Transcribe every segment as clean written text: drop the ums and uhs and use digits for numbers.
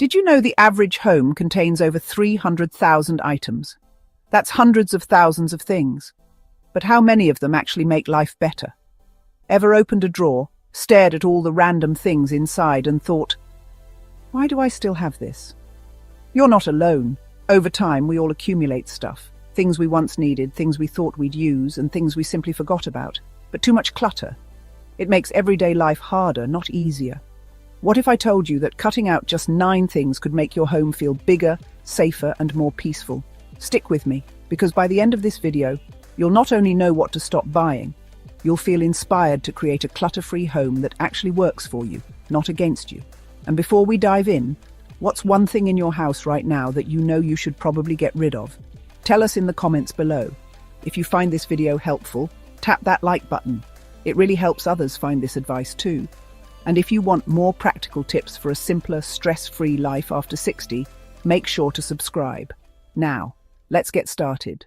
Did you know the average home contains over 300,000 items? That's hundreds of thousands of things. But how many of them actually make life better? Ever opened a drawer, stared at all the random things inside and thought, why do I still have this? You're not alone. Over time, we all accumulate stuff. Things we once needed, things we thought we'd use, and things we simply forgot about. But too much clutter. It makes everyday life harder, not easier. What if I told you that cutting out just 9 things could make your home feel bigger, safer, and more peaceful? Stick with me, because by the end of this video, you'll not only know what to stop buying, you'll feel inspired to create a clutter-free home that actually works for you, not against you. And before we dive in, what's one thing in your house right now that you know you should probably get rid of? Tell us in the comments below. If you find this video helpful, tap that like button. It really helps others find this advice too. And if you want more practical tips for a simpler, stress-free life after 60, make sure to subscribe. Now, let's get started.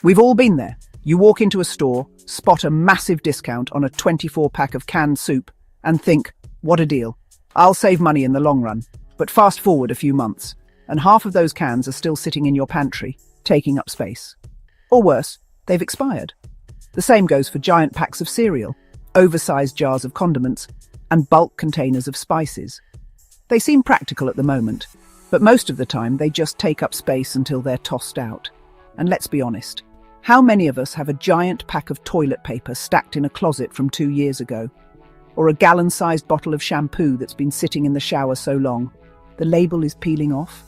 We've all been there. You walk into a store, spot a massive discount on a 24-pack of canned soup, and think, what a deal. I'll save money in the long run. But fast forward a few months, and half of those cans are still sitting in your pantry, taking up space. Or worse, they've expired. The same goes for giant packs of cereal, oversized jars of condiments, and bulk containers of spices. They seem practical at the moment, but most of the time they just take up space until they're tossed out. And let's be honest, how many of us have a giant pack of toilet paper stacked in a closet from 2 years ago? Or a gallon-sized bottle of shampoo that's been sitting in the shower so long, the label is peeling off?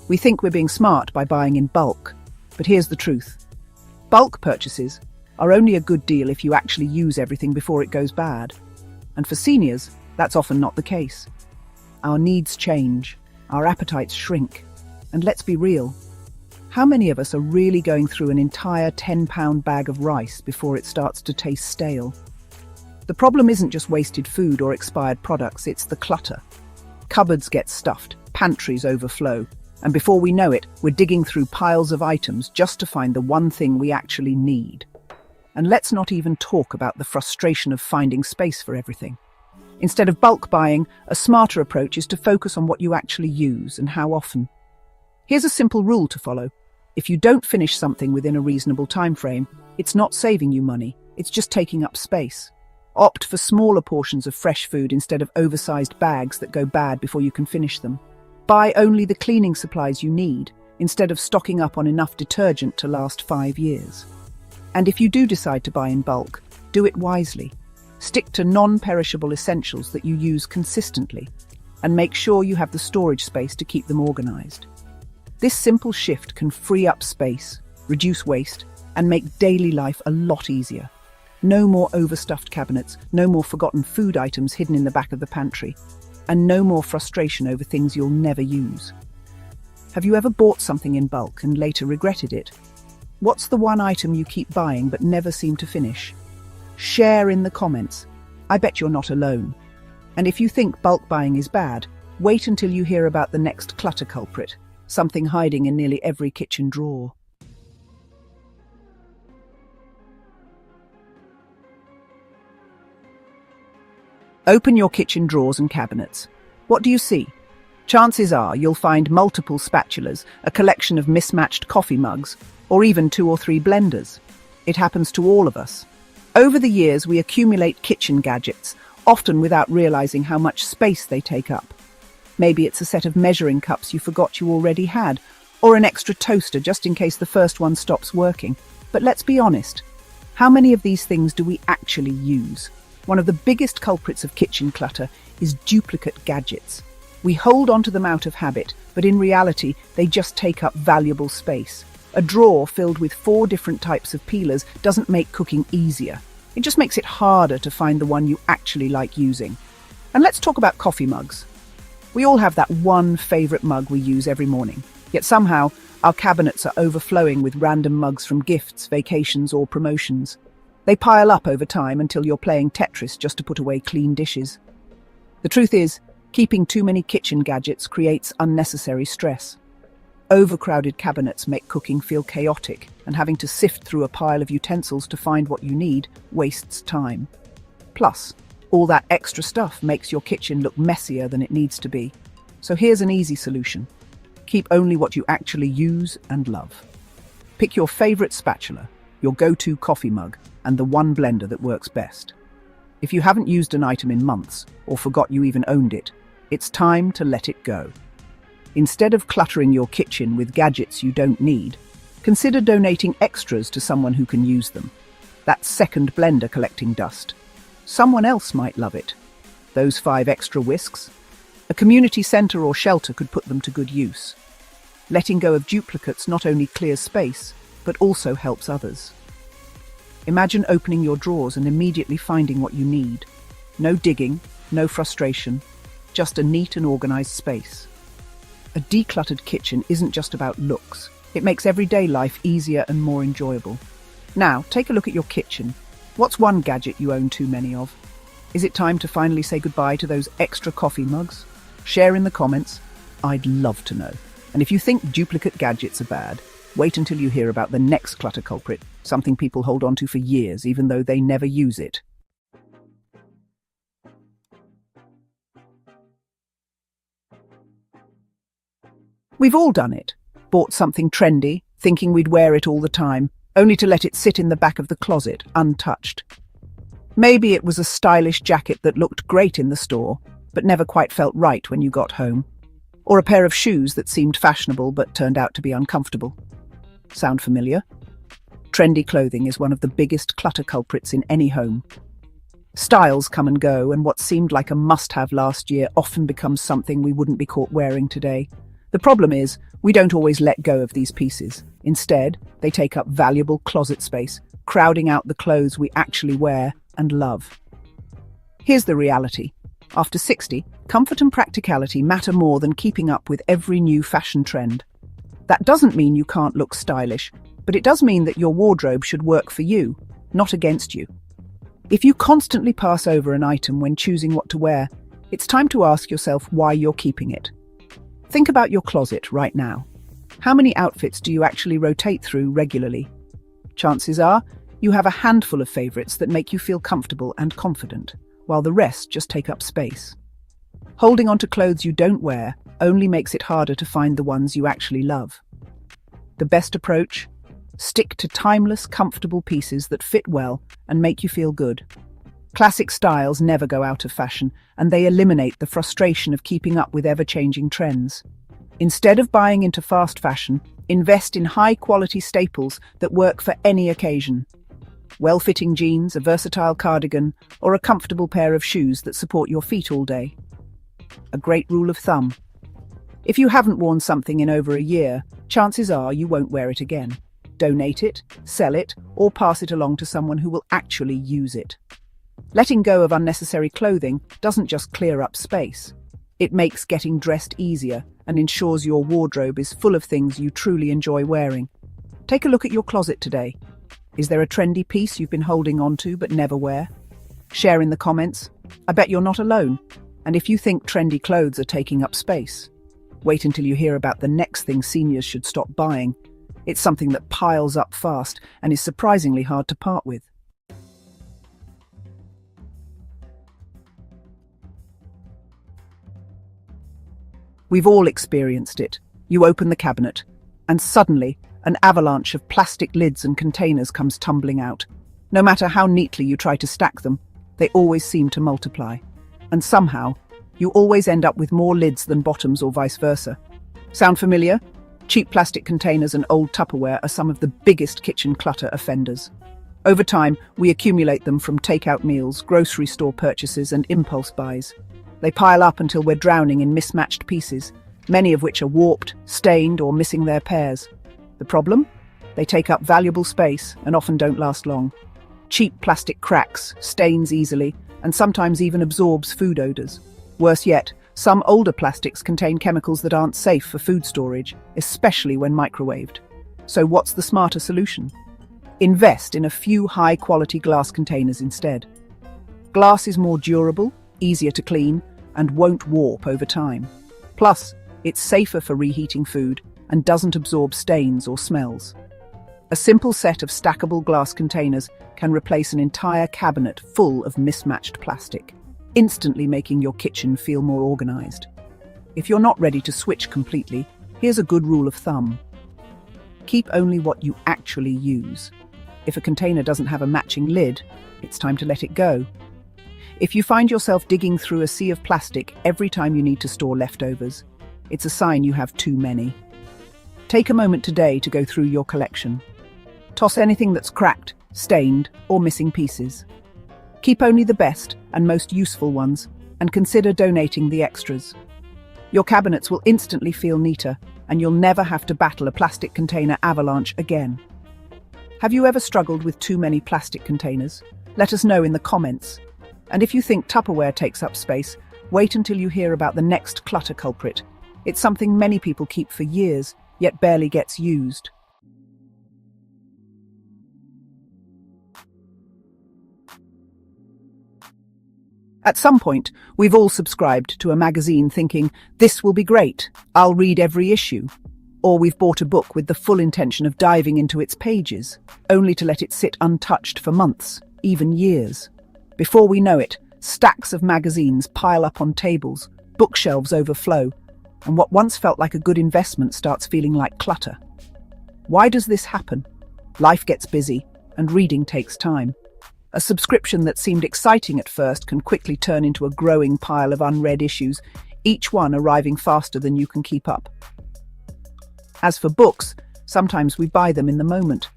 We think we're being smart by buying in bulk, but here's the truth. Bulk purchases are only a good deal if you actually use everything before it goes bad. And for seniors, that's often not the case. Our needs change, our appetites shrink, and let's be real. How many of us are really going through an entire 10-pound bag of rice before it starts to taste stale? The problem isn't just wasted food or expired products, it's the clutter. Cupboards get stuffed, pantries overflow, and before we know it, we're digging through piles of items just to find the one thing we actually need. And let's not even talk about the frustration of finding space for everything. Instead of bulk buying, a smarter approach is to focus on what you actually use and how often. Here's a simple rule to follow. If you don't finish something within a reasonable time frame, it's not saving you money, it's just taking up space. Opt for smaller portions of fresh food instead of oversized bags that go bad before you can finish them. Buy only the cleaning supplies you need, instead of stocking up on enough detergent to last 5 years. And if you do decide to buy in bulk, do it wisely. Stick to non-perishable essentials that you use consistently, and make sure you have the storage space to keep them organized. This simple shift can free up space, reduce waste, and make daily life a lot easier. No more overstuffed cabinets, no more forgotten food items hidden in the back of the pantry, and no more frustration over things you'll never use. Have you ever bought something in bulk and later regretted it? What's the one item you keep buying but never seem to finish? Share in the comments. I bet you're not alone. And if you think bulk buying is bad, wait until you hear about the next clutter culprit, something hiding in nearly every kitchen drawer. Open your kitchen drawers and cabinets. What do you see? Chances are you'll find multiple spatulas, a collection of mismatched coffee mugs, or even 2 or 3 blenders. It happens to all of us. Over the years, we accumulate kitchen gadgets, often without realizing how much space they take up. Maybe it's a set of measuring cups you forgot you already had, or an extra toaster just in case the first one stops working. But let's be honest, how many of these things do we actually use? One of the biggest culprits of kitchen clutter is duplicate gadgets. We hold onto them out of habit, but in reality, they just take up valuable space. A drawer filled with 4 different types of peelers doesn't make cooking easier. It just makes it harder to find the one you actually like using. And let's talk about coffee mugs. We all have that one favorite mug we use every morning. Yet somehow, our cabinets are overflowing with random mugs from gifts, vacations, or promotions. They pile up over time until you're playing Tetris just to put away clean dishes. The truth is, keeping too many kitchen gadgets creates unnecessary stress. Overcrowded cabinets make cooking feel chaotic, and having to sift through a pile of utensils to find what you need wastes time. Plus, all that extra stuff makes your kitchen look messier than it needs to be. So here's an easy solution. Keep only what you actually use and love. Pick your favorite spatula, your go-to coffee mug, and the one blender that works best. If you haven't used an item in months, or forgot you even owned it, it's time to let it go. Instead of cluttering your kitchen with gadgets you don't need, consider donating extras to someone who can use them. That second blender collecting dust. Someone else might love it. Those 5 extra whisks? A community centre or shelter could put them to good use. Letting go of duplicates not only clears space, but also helps others. Imagine opening your drawers and immediately finding what you need. No digging, no frustration, just a neat and organised space. A decluttered kitchen isn't just about looks. It makes everyday life easier and more enjoyable. Now, take a look at your kitchen. What's one gadget you own too many of? Is it time to finally say goodbye to those extra coffee mugs? Share in the comments. I'd love to know. And if you think duplicate gadgets are bad, wait until you hear about the next clutter culprit, something people hold on to for years even though they never use it. We've all done it. Bought something trendy, thinking we'd wear it all the time, only to let it sit in the back of the closet, untouched. Maybe it was a stylish jacket that looked great in the store, but never quite felt right when you got home. Or a pair of shoes that seemed fashionable but turned out to be uncomfortable. Sound familiar? Trendy clothing is one of the biggest clutter culprits in any home. Styles come and go, and what seemed like a must-have last year often becomes something we wouldn't be caught wearing today. The problem is, we don't always let go of these pieces. Instead, they take up valuable closet space, crowding out the clothes we actually wear and love. Here's the reality. After 60, comfort and practicality matter more than keeping up with every new fashion trend. That doesn't mean you can't look stylish, but it does mean that your wardrobe should work for you, not against you. If you constantly pass over an item when choosing what to wear, it's time to ask yourself why you're keeping it. Think about your closet right now. How many outfits do you actually rotate through regularly? Chances are, you have a handful of favorites that make you feel comfortable and confident, while the rest just take up space. Holding on to clothes you don't wear only makes it harder to find the ones you actually love. The best approach? Stick to timeless, comfortable pieces that fit well and make you feel good. Classic styles never go out of fashion, and they eliminate the frustration of keeping up with ever-changing trends. Instead of buying into fast fashion, invest in high-quality staples that work for any occasion. Well-fitting jeans, a versatile cardigan, or a comfortable pair of shoes that support your feet all day. A great rule of thumb. If you haven't worn something in over a year, chances are you won't wear it again. Donate it, sell it, or pass it along to someone who will actually use it. Letting go of unnecessary clothing doesn't just clear up space. It makes getting dressed easier and ensures your wardrobe is full of things you truly enjoy wearing. Take a look at your closet today. Is there a trendy piece you've been holding on to but never wear? Share in the comments. I bet you're not alone. And if you think trendy clothes are taking up space, wait until you hear about the next thing seniors should stop buying. It's something that piles up fast and is surprisingly hard to part with. We've all experienced it. You open the cabinet, and suddenly, an avalanche of plastic lids and containers comes tumbling out. No matter how neatly you try to stack them, they always seem to multiply. And somehow, you always end up with more lids than bottoms or vice versa. Sound familiar? Cheap plastic containers and old Tupperware are some of the biggest kitchen clutter offenders. Over time, we accumulate them from takeout meals, grocery store purchases, and impulse buys. They pile up until we're drowning in mismatched pieces, many of which are warped, stained, or missing their pairs. The problem? They take up valuable space and often don't last long. Cheap plastic cracks, stains easily, and sometimes even absorbs food odors. Worse yet, some older plastics contain chemicals that aren't safe for food storage, especially when microwaved. So what's the smarter solution? Invest in a few high-quality glass containers instead. Glass is more durable, easier to clean, and won't warp over time. Plus, it's safer for reheating food, and doesn't absorb stains or smells. A simple set of stackable glass containers can replace an entire cabinet full of mismatched plastic, instantly making your kitchen feel more organized. If you're not ready to switch completely, here's a good rule of thumb. Keep only what you actually use. If a container doesn't have a matching lid, it's time to let it go. If you find yourself digging through a sea of plastic every time you need to store leftovers, it's a sign you have too many. Take a moment today to go through your collection. Toss anything that's cracked, stained, or missing pieces. Keep only the best and most useful ones, and consider donating the extras. Your cabinets will instantly feel neater, and you'll never have to battle a plastic container avalanche again. Have you ever struggled with too many plastic containers? Let us know in the comments. And if you think Tupperware takes up space, wait until you hear about the next clutter culprit. It's something many people keep for years, yet barely gets used. At some point, we've all subscribed to a magazine thinking, this will be great, I'll read every issue. Or we've bought a book with the full intention of diving into its pages, only to let it sit untouched for months, even years. Before we know it, stacks of magazines pile up on tables, bookshelves overflow, and what once felt like a good investment starts feeling like clutter. Why does this happen? Life gets busy, and reading takes time. A subscription that seemed exciting at first can quickly turn into a growing pile of unread issues, each one arriving faster than you can keep up. As for books, sometimes we buy them in the moment,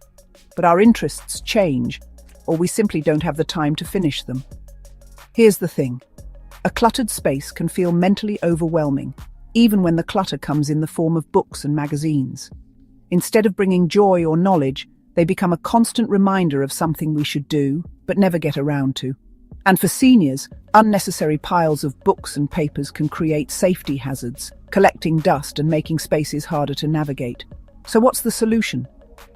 but our interests change, or we simply don't have the time to finish them. Here's the thing. A cluttered space can feel mentally overwhelming, even when the clutter comes in the form of books and magazines. Instead of bringing joy or knowledge, they become a constant reminder of something we should do, but never get around to. And for seniors, unnecessary piles of books and papers can create safety hazards, collecting dust and making spaces harder to navigate. So what's the solution?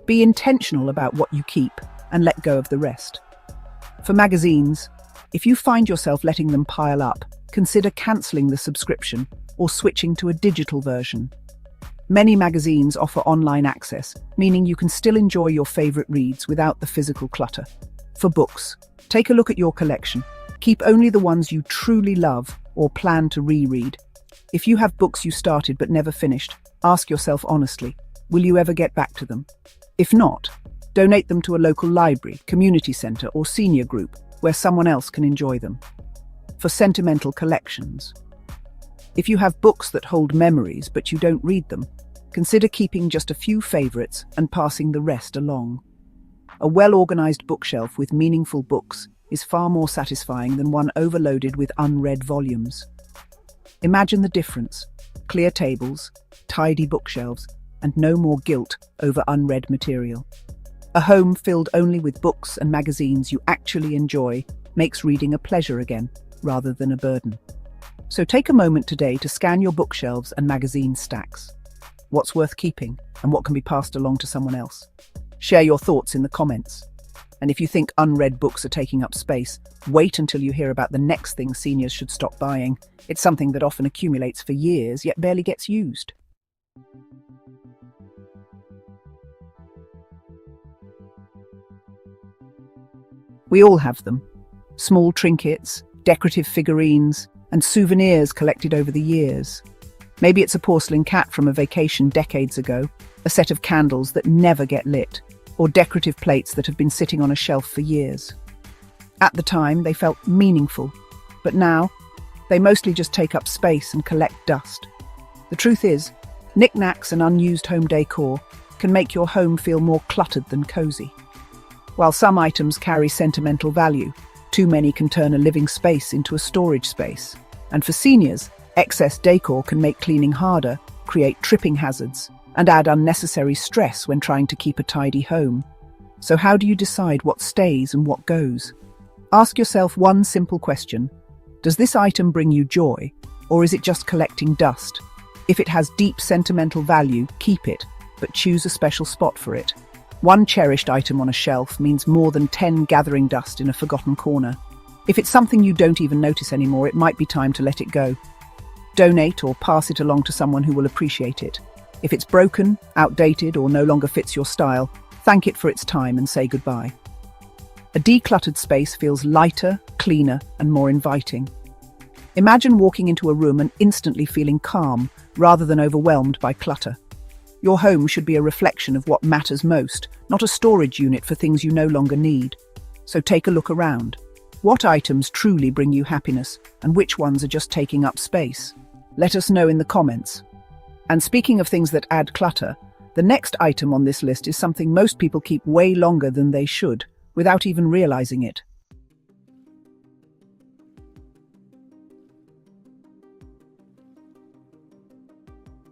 Be intentional about what you keep and let go of the rest. For magazines, if you find yourself letting them pile up, consider cancelling the subscription or switching to a digital version. Many magazines offer online access, meaning you can still enjoy your favorite reads without the physical clutter. For books, take a look at your collection. Keep only the ones you truly love or plan to reread. If you have books you started but never finished, ask yourself honestly, will you ever get back to them? If not, donate them to a local library, community centre, or senior group where someone else can enjoy them. For sentimental collections, if you have books that hold memories but you don't read them, consider keeping just a few favourites and passing the rest along. A well-organised bookshelf with meaningful books is far more satisfying than one overloaded with unread volumes. Imagine the difference: clear tables, tidy bookshelves, and no more guilt over unread material. A home filled only with books and magazines you actually enjoy makes reading a pleasure again, rather than a burden. So take a moment today to scan your bookshelves and magazine stacks. What's worth keeping, and what can be passed along to someone else? Share your thoughts in the comments. And if you think unread books are taking up space, wait until you hear about the next thing seniors should stop buying. It's something that often accumulates for years, yet barely gets used. We all have them. Small trinkets, decorative figurines, and souvenirs collected over the years. Maybe it's a porcelain cat from a vacation decades ago, a set of candles that never get lit, or decorative plates that have been sitting on a shelf for years. At the time, they felt meaningful, but now, they mostly just take up space and collect dust. The truth is, knickknacks and unused home decor can make your home feel more cluttered than cozy. While some items carry sentimental value, too many can turn a living space into a storage space. And for seniors, excess decor can make cleaning harder, create tripping hazards, and add unnecessary stress when trying to keep a tidy home. So how do you decide what stays and what goes? Ask yourself one simple question. Does this item bring you joy, or is it just collecting dust? If it has deep sentimental value, keep it, but choose a special spot for it. One cherished item on a shelf means more than 10 gathering dust in a forgotten corner. If it's something you don't even notice anymore, it might be time to let it go. Donate or pass it along to someone who will appreciate it. If it's broken, outdated, or no longer fits your style, thank it for its time and say goodbye. A decluttered space feels lighter, cleaner, and more inviting. Imagine walking into a room and instantly feeling calm, rather than overwhelmed by clutter. Your home should be a reflection of what matters most, not a storage unit for things you no longer need. So take a look around. What items truly bring you happiness, and which ones are just taking up space? Let us know in the comments. And speaking of things that add clutter, the next item on this list is something most people keep way longer than they should, without even realizing it.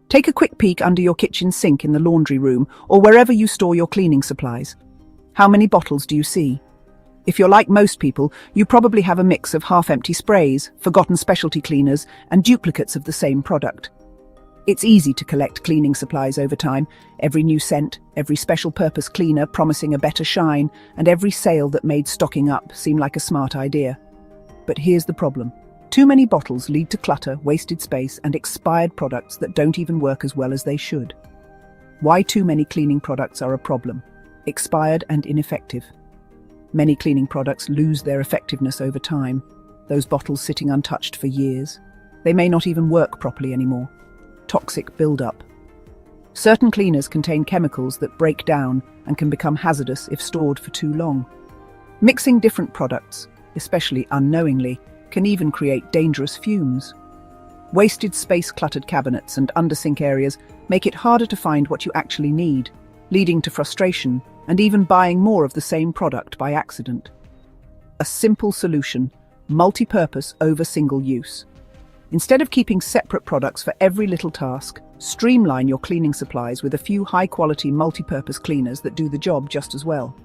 Take a quick peek under your kitchen sink in the laundry room or wherever you store your cleaning supplies. How many bottles do you see? If you're like most people, you probably have a mix of half-empty sprays, forgotten specialty cleaners, and duplicates of the same product. It's easy to collect cleaning supplies over time. Every new scent, every special purpose cleaner promising a better shine, and every sale that made stocking up seem like a smart idea. But here's the problem. Too many bottles lead to clutter, wasted space, and expired products that don't even work as well as they should. Why too many cleaning products are a problem? Expired and ineffective. Many cleaning products lose their effectiveness over time. Those bottles sitting untouched for years. They may not even work properly anymore. Toxic buildup. Certain cleaners contain chemicals that break down and can become hazardous if stored for too long. Mixing different products, especially unknowingly, can even create dangerous fumes. Wasted space, cluttered cabinets and under-sink areas make it harder to find what you actually need, leading to frustration and even buying more of the same product by accident. A simple solution: multi-purpose over single use. Instead of keeping separate products for every little task, streamline your cleaning supplies with a few high-quality multi-purpose cleaners that do the job just as well.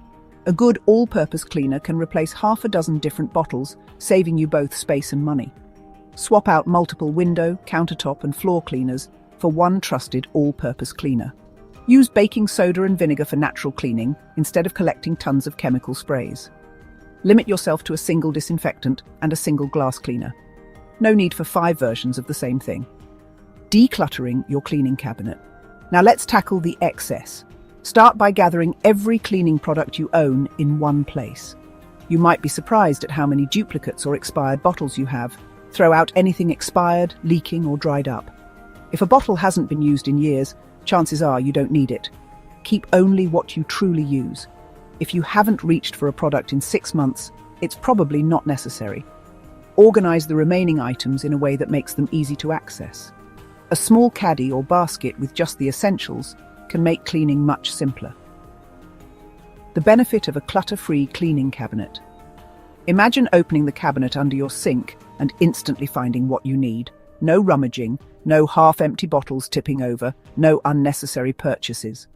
A good all-purpose cleaner can replace half a dozen different bottles, saving you both space and money. Swap out multiple window, countertop and floor cleaners for one trusted all-purpose cleaner. Use baking soda and vinegar for natural cleaning instead of collecting tons of chemical sprays. Limit yourself to a single disinfectant and a single glass cleaner. No need for 5 versions of the same thing. Decluttering your cleaning cabinet. Now let's tackle the excess. Start by gathering every cleaning product you own in one place. You might be surprised at how many duplicates or expired bottles you have. Throw out anything expired, leaking, or dried up. If a bottle hasn't been used in years, chances are you don't need it. Keep only what you truly use. If you haven't reached for a product in 6 months, it's probably not necessary. Organize the remaining items in a way that makes them easy to access. A small caddy or basket with just the essentials can make cleaning much simpler. The benefit of a clutter-free cleaning cabinet. Imagine opening the cabinet under your sink and instantly finding what you need. No rummaging, no half-empty bottles tipping over, no unnecessary purchases.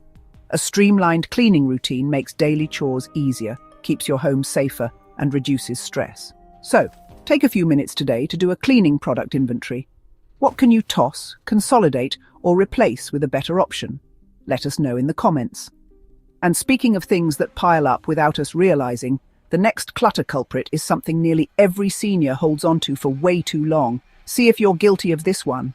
A streamlined cleaning routine makes daily chores easier, keeps your home safer, and reduces stress. So, take a few minutes today to do a cleaning product inventory. What can you toss, consolidate, or replace with a better option? Let us know in the comments. And speaking of things that pile up without us realizing, the next clutter culprit is something nearly every senior holds onto for way too long. See if you're guilty of this one.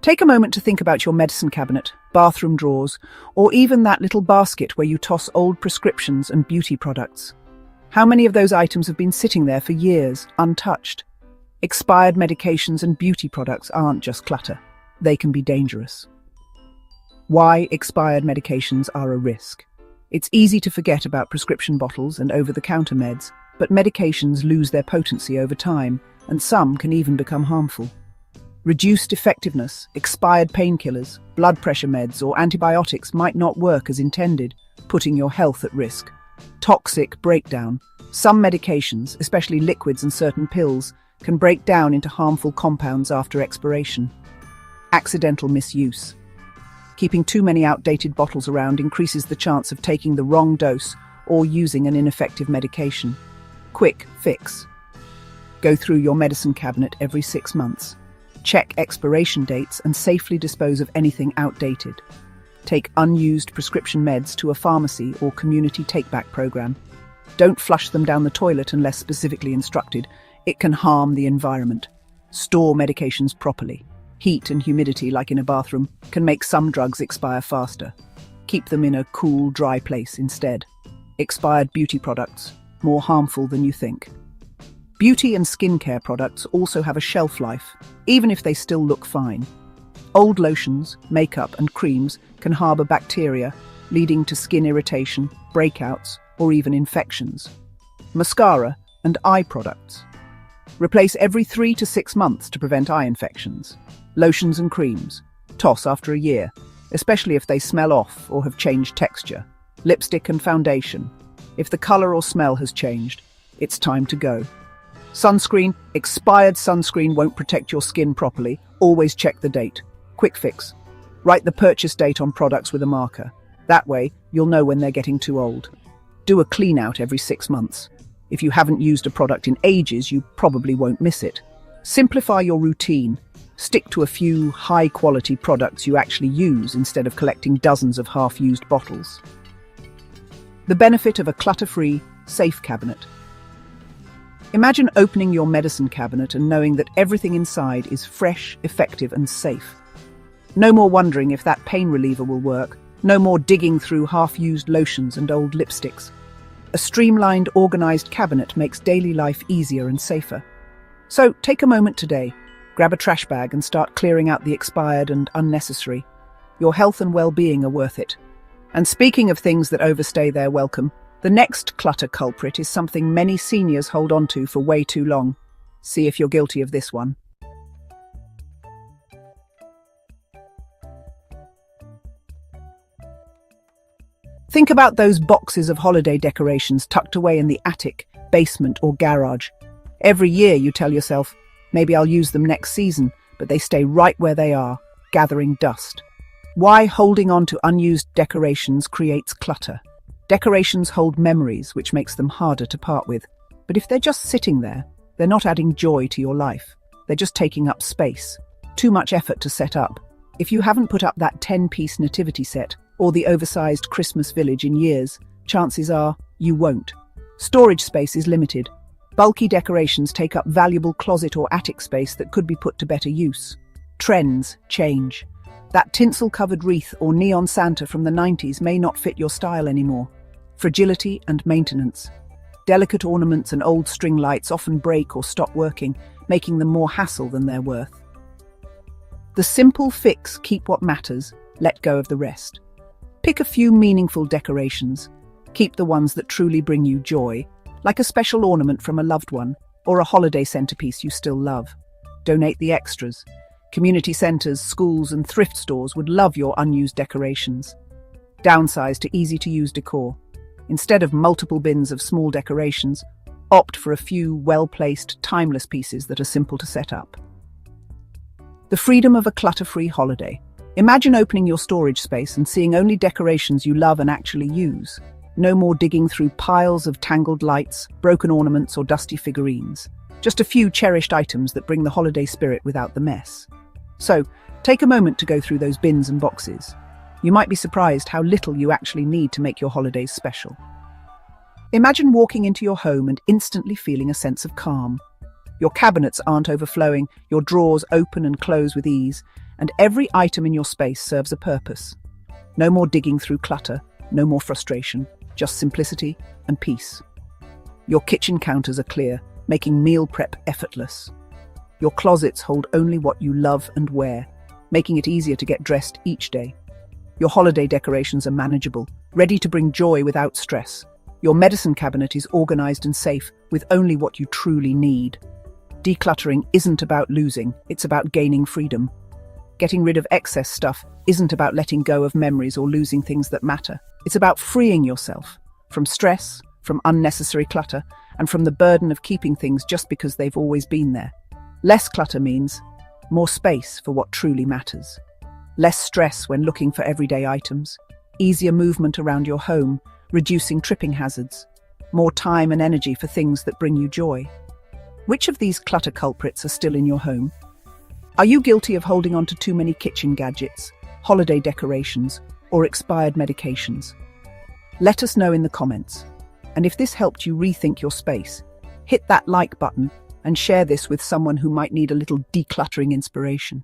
Take a moment to think about your medicine cabinet, bathroom drawers, or even that little basket where you toss old prescriptions and beauty products. How many of those items have been sitting there for years, untouched? Expired medications and beauty products aren't just clutter. They can be dangerous. Why expired medications are a risk. It's easy to forget about prescription bottles and over-the-counter meds, but medications lose their potency over time, and some can even become harmful. Reduced effectiveness, expired painkillers, blood pressure meds, or antibiotics might not work as intended, putting your health at risk. Toxic breakdown. Some medications, especially liquids and certain pills, can break down into harmful compounds after expiration. Accidental misuse. Keeping too many outdated bottles around increases the chance of taking the wrong dose or using an ineffective medication. Quick fix. Go through your medicine cabinet every 6 months. Check expiration dates and safely dispose of anything outdated. Take unused prescription meds to a pharmacy or community take-back program. Don't flush them down the toilet unless specifically instructed. It can harm the environment. Store medications properly. Heat and humidity, like in a bathroom, can make some drugs expire faster. Keep them in a cool, dry place instead. Expired beauty products, more harmful than you think. Beauty and skincare products also have a shelf life, even if they still look fine. Old lotions, makeup and creams can harbour bacteria, leading to skin irritation, breakouts, or even infections. Mascara and eye products. Replace every 3 to 6 months to prevent eye infections. Lotions and creams. Toss after a year, especially if they smell off or have changed texture. Lipstick and foundation. If the colour or smell has changed, it's time to go. Sunscreen. Expired sunscreen won't protect your skin properly. Always check the date. Quick fix. Write the purchase date on products with a marker. That way, you'll know when they're getting too old. Do a clean out every 6 months. If you haven't used a product in ages, you probably won't miss it. Simplify your routine. Stick to a few high-quality products you actually use instead of collecting dozens of half-used bottles. The benefit of a clutter-free, safe cabinet. Imagine opening your medicine cabinet and knowing that everything inside is fresh, effective, and safe. No more wondering if that pain reliever will work. No more digging through half-used lotions and old lipsticks. A streamlined, organized cabinet makes daily life easier and safer. So take a moment today, grab a trash bag and start clearing out the expired and unnecessary. Your health and well-being are worth it. And speaking of things that overstay their welcome, the next clutter culprit is something many seniors hold on to for way too long. See if you're guilty of this one. Think about those boxes of holiday decorations tucked away in the attic, basement, or garage. Every year you tell yourself, maybe I'll use them next season, but they stay right where they are, gathering dust. Why holding on to unused decorations creates clutter? Decorations hold memories, which makes them harder to part with. But if they're just sitting there, they're not adding joy to your life. They're just taking up space. Too much effort to set up. If you haven't put up that 10-piece nativity set, or the oversized Christmas village in years, chances are you won't. Storage space is limited. Bulky decorations take up valuable closet or attic space that could be put to better use. Trends change. That tinsel-covered wreath or neon Santa from the 90s may not fit your style anymore. Fragility and maintenance. Delicate ornaments and old string lights often break or stop working, making them more hassle than they're worth. The simple fix: keep what matters, let go of the rest. Pick a few meaningful decorations. Keep the ones that truly bring you joy, like a special ornament from a loved one or a holiday centerpiece you still love. Donate the extras. Community centers, schools, and thrift stores would love your unused decorations. Downsize to easy-to-use decor. Instead of multiple bins of small decorations, opt for a few well-placed, timeless pieces that are simple to set up. The freedom of a clutter-free holiday. Imagine opening your storage space and seeing only decorations you love and actually use. No more digging through piles of tangled lights, broken ornaments, or dusty figurines. Just a few cherished items that bring the holiday spirit without the mess. So, take a moment to go through those bins and boxes. You might be surprised how little you actually need to make your holidays special. Imagine walking into your home and instantly feeling a sense of calm. Your cabinets aren't overflowing, your drawers open and close with ease, and every item in your space serves a purpose. No more digging through clutter, no more frustration, just simplicity and peace. Your kitchen counters are clear, making meal prep effortless. Your closets hold only what you love and wear, making it easier to get dressed each day. Your holiday decorations are manageable, ready to bring joy without stress. Your medicine cabinet is organized and safe, with only what you truly need. Decluttering isn't about losing, it's about gaining freedom. Getting rid of excess stuff isn't about letting go of memories or losing things that matter. It's about freeing yourself from stress, from unnecessary clutter, and from the burden of keeping things just because they've always been there. Less clutter means more space for what truly matters. Less stress when looking for everyday items. Easier movement around your home, reducing tripping hazards. More time and energy for things that bring you joy. Which of these clutter culprits are still in your home? Are you guilty of holding on to too many kitchen gadgets, holiday decorations, or expired medications? Let us know in the comments. And if this helped you rethink your space, hit that like button and share this with someone who might need a little decluttering inspiration.